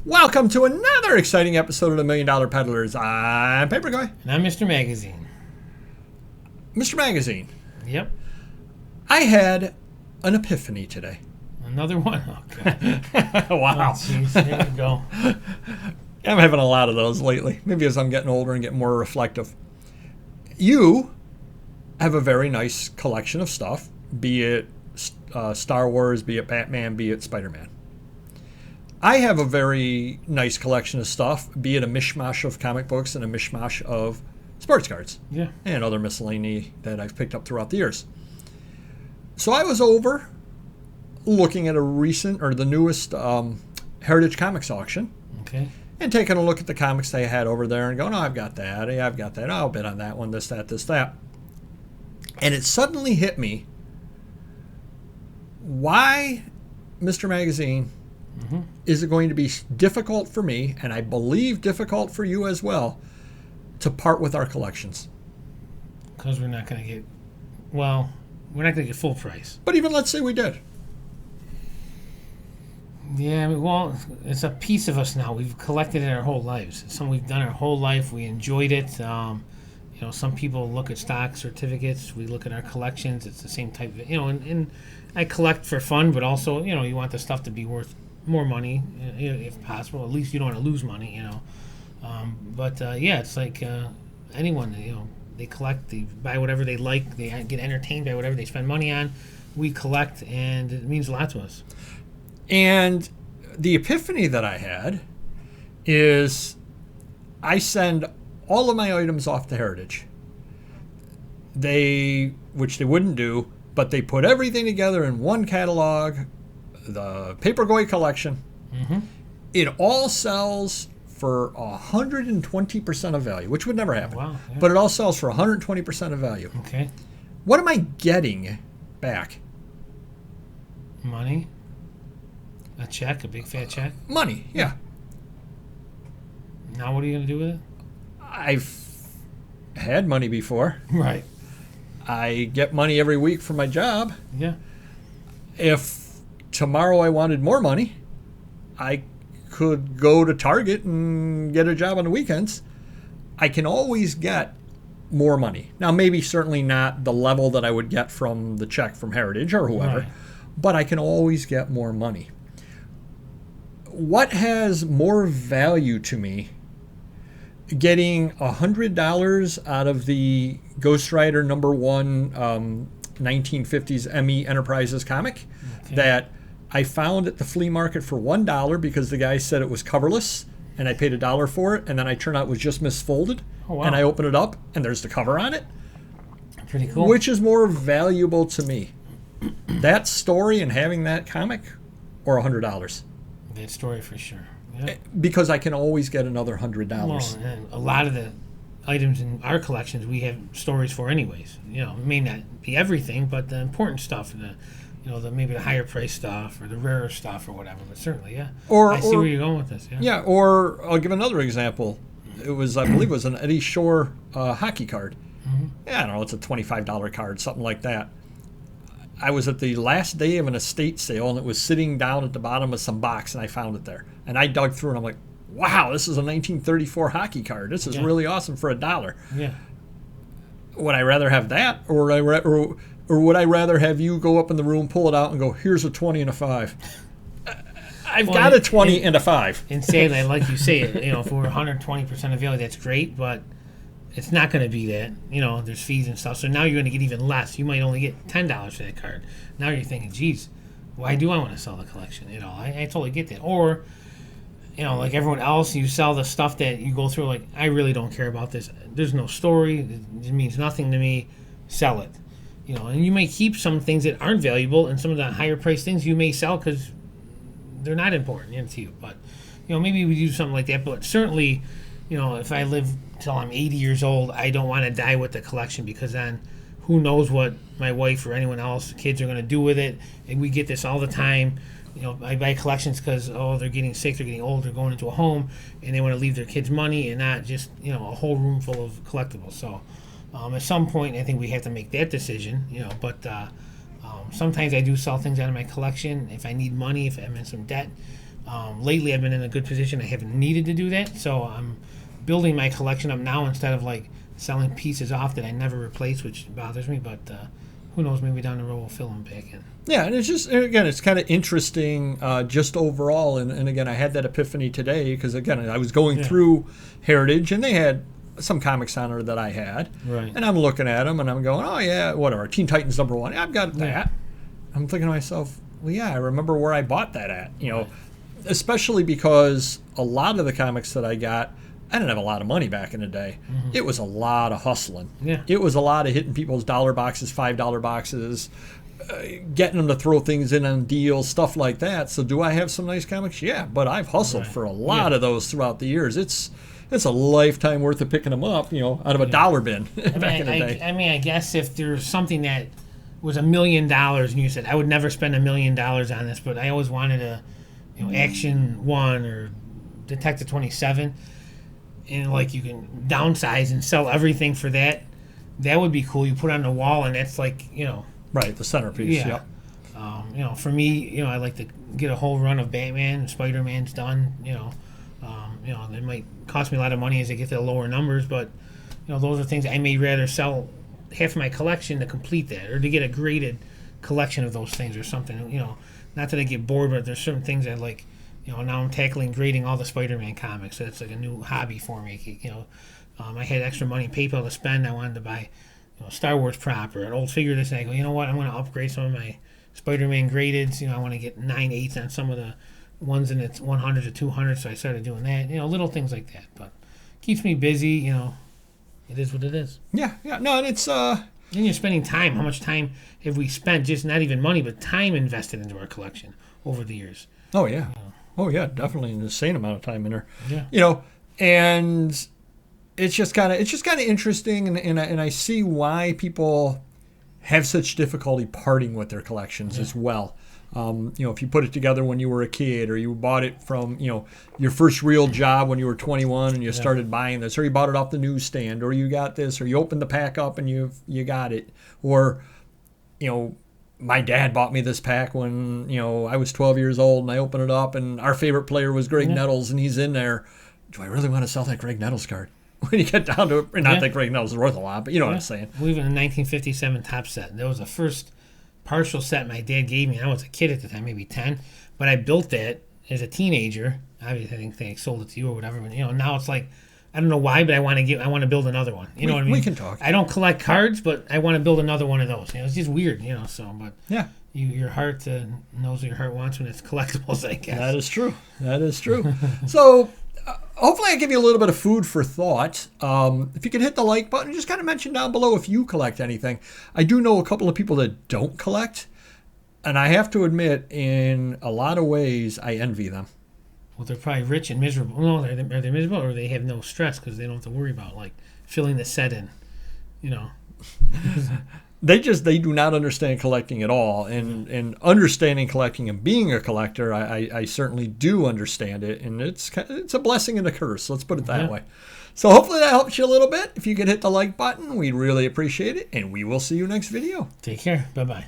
Welcome to another exciting episode of the Million Dollar Peddlers. I'm Paper Guy. And I'm Mr. Magazine. Mr. Magazine. Yep. I had an epiphany today. Another one? Oh, God. Wow. Oh, jeez. Here we go. I'm having a lot of those lately. Maybe as I'm getting older and getting more reflective. You have a very nice collection of stuff, be it Star Wars, be it Batman, be it Spider-Man. I have a very nice collection of stuff, be it a mishmash of comic books and a mishmash of sports cards. Yeah. And other miscellany that I've picked up throughout the years. So I was over looking at the newest Heritage Comics auction. Okay. And taking a look at the comics they had over there and going, oh, I've got that. Yeah, I've got that. I'll bid on that one, this, that. And it suddenly hit me why, Mr. Magazine, is it going to be difficult for me, and I believe difficult for you as well, to part with our collections? Because we're not going to get full price. But even let's say we did. Yeah, it's a piece of us now. We've collected it our whole lives. It's something we've done our whole life. We enjoyed it. Some people look at stock certificates. We look at our collections. It's the same type of, and I collect for fun, but also, you want the stuff to be worth more money, if possible. At least you don't want to lose money, it's like anyone, they collect, they buy whatever they like, they get entertained by whatever they spend money on. We collect, and it means a lot to us. And the epiphany that I had is I send all of my items off to Heritage. Which they wouldn't do, but they put everything together in one catalog, the Papergoy collection. Mm-hmm. It all sells for 120% of value, which would never happen. Wow, yeah. But it all sells for 120% of value. Okay. What am I getting back? Money? A check? A big fat check? Money, yeah. Now what are you going to do with it? I've had money before. Right. I get money every week from my job. Yeah. If tomorrow I wanted more money, I could go to Target and get a job on the weekends. I can always get more money. Now, maybe certainly not the level that I would get from the check from Heritage or whoever, Right. But I can always get more money. What has more value to me? Getting $100 out of the Ghost Rider #1 1950s ME Enterprises comic that I found at the flea market for $1 because the guy said it was coverless, and I paid $1 for it, and then I turned out it was just misfolded. Oh, wow. And I open it up, and there's the cover on it. Pretty cool. Which is more valuable to me? That story and having that comic, or $100? That story for sure. Yeah. Because I can always get another $100. Well, and a lot of the items in our collections we have stories for anyways. It may not be everything, but the important stuff, maybe the higher price stuff or the rarer stuff or whatever. But certainly, yeah. I see where you're going with this. Yeah. Yeah. Or I'll give another example. I believe it was an Eddie Shore hockey card. Mm-hmm. Yeah, I don't know. It's a $25 card, something like that. I was at the last day of an estate sale, and it was sitting down at the bottom of some box, and I found it there. And I dug through, and I'm like, wow, this is a 1934 hockey card. This is really awesome for $1. Yeah. Would I rather have that, or would I rather have you go up in the room, pull it out, and go, here's a 20 and a 5? I've got a 20 and a 5. And sadly, like you say, if we're 120% of value, that's great, but it's not going to be that. There's fees and stuff. So now you're going to get even less. You might only get $10 for that card. Now you're thinking, geez, why do I want to sell the collection? I totally get that. Or, like everyone else, you sell the stuff that you go through, like, I really don't care about this. There's no story. It means nothing to me. Sell it. And you may keep some things that aren't valuable, and some of the higher priced things you may sell because they're not important to you. But, maybe we do something like that. But certainly, if I live till I'm 80 years old, I don't want to die with the collection, because then who knows what my wife or anyone else, kids, are going to do with it. And we get this all the time. I buy collections because, they're getting sick, they're getting old, they're going into a home, and they want to leave their kids money and not just, a whole room full of collectibles. So at some point, I think we have to make that decision, but sometimes I do sell things out of my collection if I need money, if I'm in some debt. Lately, I've been in a good position. I haven't needed to do that, so I'm building my collection up now instead of like selling pieces off that I never replace, which bothers me. But who knows? Maybe down the road we'll fill them back in. Yeah, and it's just, and again, it's kind of interesting just overall. And again, I had that epiphany today because, again, I was going through Heritage, and they had some comics on there that I had. Right. And I'm looking at them, and I'm going, oh, yeah, whatever. Teen Titans #1. Yeah, I've got that. Yeah. I'm thinking to myself, well, yeah, I remember where I bought that at. You know, especially because a lot of the comics that I got, I didn't have a lot of money back in the day. Mm-hmm. It was a lot of hustling. Yeah. It was a lot of hitting people's dollar boxes, $5 boxes, getting them to throw things in on deals, stuff like that. So do I have some nice comics? Yeah, but I've hustled for a lot of those throughout the years. It's a lifetime worth of picking them up, you know, out of a dollar bin back in the day. I mean, I guess if there's something that was $1 million and you said, I would never spend $1 million on this, but I always wanted a, you know, Action 1 or Detective 27, and like you can downsize and sell everything for that, that would be cool. You put it on the wall and that's like, you know. Right, the centerpiece, yeah. You know, for me, you know, I like to get a whole run of Batman, Spider-Man's done, you know. You know, it might cost me a lot of money as I get to the lower numbers, but, you know, those are things I may rather sell half of my collection to complete that or to get a graded collection of those things or something, you know. Not that I get bored, but there's certain things I like, you know, now I'm tackling grading all the Spider-Man comics. So it's like a new hobby for me, you know. I had extra money in PayPal to spend. I wanted to buy, you know, Star Wars prop or an old figure this, and I go, you know what, I'm going to upgrade some of my Spider-Man gradeds. You know, I want to get 9/8 on some of the ones in its 100 to 200, so I started doing that. You know, little things like that, but keeps me busy. You know, it is what it is. Yeah. No, and it's And you're spending time. How much time have we spent? Just not even money, but time invested into our collection over the years. Oh yeah, definitely an insane amount of time in there. Yeah. You know, and it's just kind of interesting, and I see why people have such difficulty parting with their collections as well. You know, if you put it together when you were a kid, or you bought it from, you know, your first real job when you were 21 and you started buying this, or you bought it off the newsstand, or you got this, or you opened the pack up and you got it, or, you know, my dad bought me this pack when, you know, I was 12 years old, and I opened it up and our favorite player was Greg Nettles, and he's in there. Do I really want to sell that Greg Nettles card? When you get down to it, not that Greg Nettles is worth a lot, but you know what I'm saying. We have a 1957 top set. That was the first partial set my dad gave me. I was a kid at the time, maybe 10, but I built that as a teenager. Obviously, I think they sold it to you or whatever. But, you know, now it's like, I don't know why, but I want to build another one. You know what I mean? We can talk. I don't collect cards, but I want to build another one of those. You know, it's just weird, you know. So, but yeah, your heart knows what your heart wants when it's collectibles, I guess. That is true. So. Hopefully I give you a little bit of food for thought. If you could hit the like button, just kind of mention down below if you collect anything. I do know a couple of people that don't collect, and I have to admit, in a lot of ways, I envy them. Well, they're probably rich and miserable. No, are they miserable, or they have no stress because they don't have to worry about, like, filling the set in, you know? They do not understand collecting at all, and understanding collecting and being a collector, I certainly do understand it, and it's a blessing and a curse. Let's put it that way. So hopefully that helps you a little bit. If you could hit the like button, we'd really appreciate it, and we will see you next video. Take care. Bye-bye.